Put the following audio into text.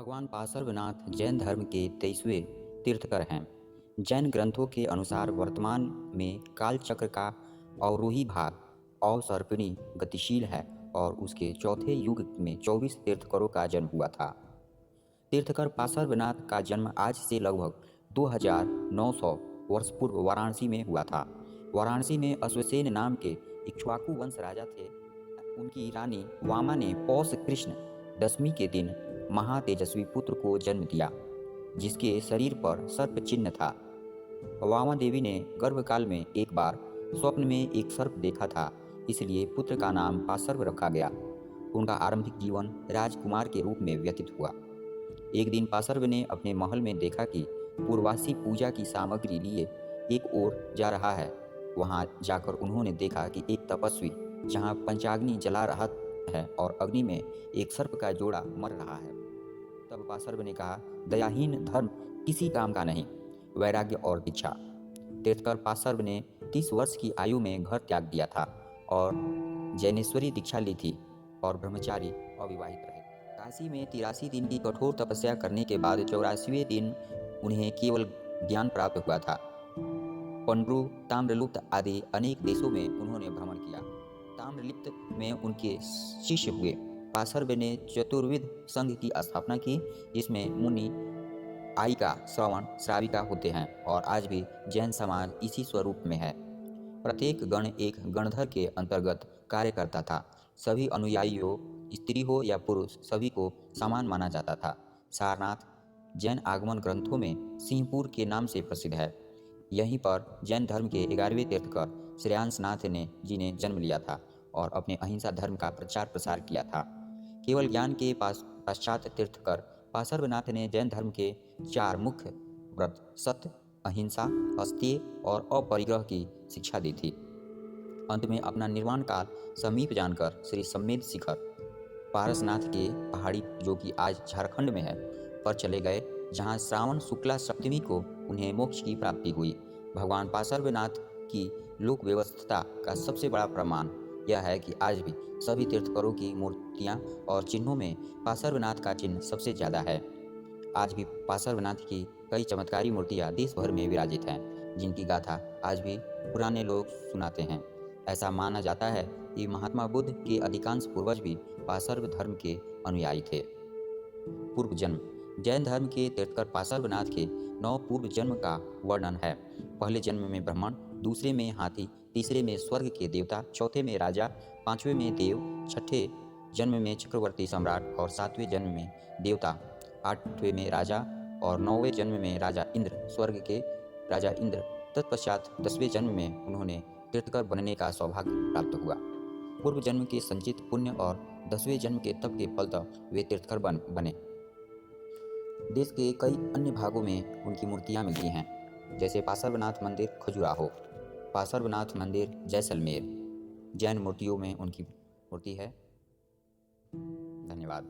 भगवान पार्श्वनाथ जैन धर्म के 23वें तीर्थंकर हैं। जैन ग्रंथों के अनुसार वर्तमान में कालचक्र का अवरोही भाग अवसर्पिणी गतिशील है और उसके चौथे युग में 24 तीर्थंकरों का जन्म हुआ था। तीर्थंकर पार्श्वनाथ का जन्म आज से लगभग 2900 वर्ष पूर्व वाराणसी में हुआ था। वाराणसी में अश्वसेन नाम के इक्ष्वाकु वंश राजा थे। उनकी रानी वामा ने पौष कृष्ण दशमी के दिन महातेजस्वी पुत्र को जन्म दिया, जिसके शरीर पर सर्प चिन्ह था। वामा देवी ने गर्भकाल में एक बार स्वप्न में एक सर्प देखा था, इसलिए पुत्र का नाम पार्श्व रखा गया। उनका आरंभिक जीवन राजकुमार के रूप में व्यतीत हुआ। एक दिन पार्श्व ने अपने महल में देखा कि पूर्वासी पूजा की सामग्री लिए एक ओर जा रहा है। वहां जाकर उन्होंने देखा कि एक तपस्वी जहां पंचाग्नि जला रहा है और अग्नि में एक सर्प का जोड़ा मर रहा है। तब पार्श्व ने कहा, दयाहीन धर्म किसी काम का नहीं, वैराग्य और दीक्षा। तीर्थंकर पार्श्व ने 30 वर्ष की आयु में घर त्याग दिया था और जैनेश्वरी दीक्षा ली थी और ब्रह्मचारी अविवाहित रहे। काशी में 83 दिन की कठोर तपस्या करने के बाद 84वें दिन उन्हें केवल ज्ञान प्राप्त हुआ था। पंड्रू, ताम्रलिप्त आदि अनेक देशों में उन्होंने भ्रमण किया। ताम्रलिप्त में उनके शिष्य हुए। पार्श्व ने चतुर्विध संघ की स्थापना की, जिसमें मुनि, आयिका, श्रवण, श्राविका होते हैं और आज भी जैन समाज इसी स्वरूप में है। प्रत्येक गण एक गणधर के अंतर्गत कार्य करता था। सभी अनुयायियों, स्त्री हो या पुरुष, सभी को समान माना जाता था। सारनाथ जैन आगमन ग्रंथों में सिंहपुर के नाम से प्रसिद्ध है। यहीं पर जैन धर्म के 11वें तीर्थंकर श्रेयांसनाथ जी ने जन्म लिया था और अपने अहिंसा धर्म का प्रचार प्रसार किया था। केवल ज्ञान के पश्चात तीर्थंकर पार्श्वनाथ ने जैन धर्म के 4 मुख्य व्रत सत्य, अहिंसा, अस्तेय और अपरिग्रह की शिक्षा दी थी। अंत में अपना निर्वाण काल समीप जानकर श्री सम्मेद शिखर पारसनाथ के पहाड़ी, जो कि आज झारखंड में है, पर चले गए, जहां श्रावण शुक्ला सप्तमी को उन्हें मोक्ष की प्राप्ति हुई। भगवान पार्श्वनाथ की लोक व्यवस्था का सबसे बड़ा प्रमाण यह है कि आज भी सभी तीर्थंकरों की मूर्तियां और चिन्हों में पार्श्वनाथ का चिन्ह सबसे ज़्यादा है। आज भी पार्श्वनाथ की कई चमत्कारी मूर्तियां देश भर में विराजित हैं, जिनकी गाथा आज भी पुराने लोग सुनाते हैं। ऐसा माना जाता है कि महात्मा बुद्ध के अधिकांश पूर्वज भी पार्श्व धर्म के अनुयायी थे। पूर्व जन्म जैन धर्म के तीर्थंकर पार्श्वनाथ के 9 पूर्व जन्म का वर्णन है। पहले जन्म में ब्राह्मण, दूसरे में हाथी, तीसरे में स्वर्ग के देवता, चौथे में राजा, 5वें में देव, छठे जन्म में चक्रवर्ती सम्राट और 7वें जन्म में देवता, 8वें में राजा और 9वें जन्म में राजा इंद्र, स्वर्ग के राजा इंद्र। तत्पश्चात 10वें जन्म में उन्होंने तीर्थंकर बनने का सौभाग्य प्राप्त हुआ। पूर्व जन्म के संचित पुण्य और 10वें जन्म के तप के फलतः वे तीर्थंकर बने। देश के कई अन्य भागों में उनकी मूर्तियां मिलती हैं, जैसे पार्श्वनाथ मंदिर खजुराहो, पार्श्वनाथ मंदिर जैसलमेर। जैन मूर्तियों में उनकी मूर्ति है। धन्यवाद।